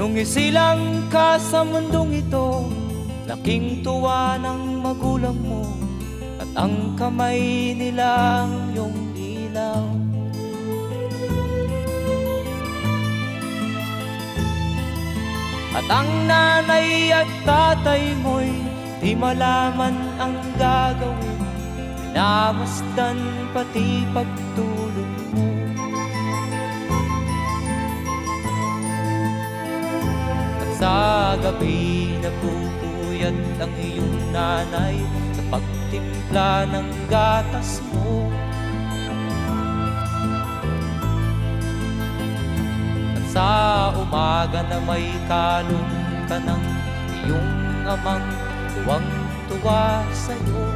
Nung isilang ka sa mundong ito, laking tuwa ng magulang mo, at ang kamay nila ang iyong ilaw. At ang nanay at tatay mo'y di malaman ang gagawin, minamasdan pati pagtulog mo. At sa gabi napupuyat ang iyong nanay sa pagtimpla ng gatas mo. At sa umaga na may kalong ka ng iyong amang tuwang-tuwa sa'yo.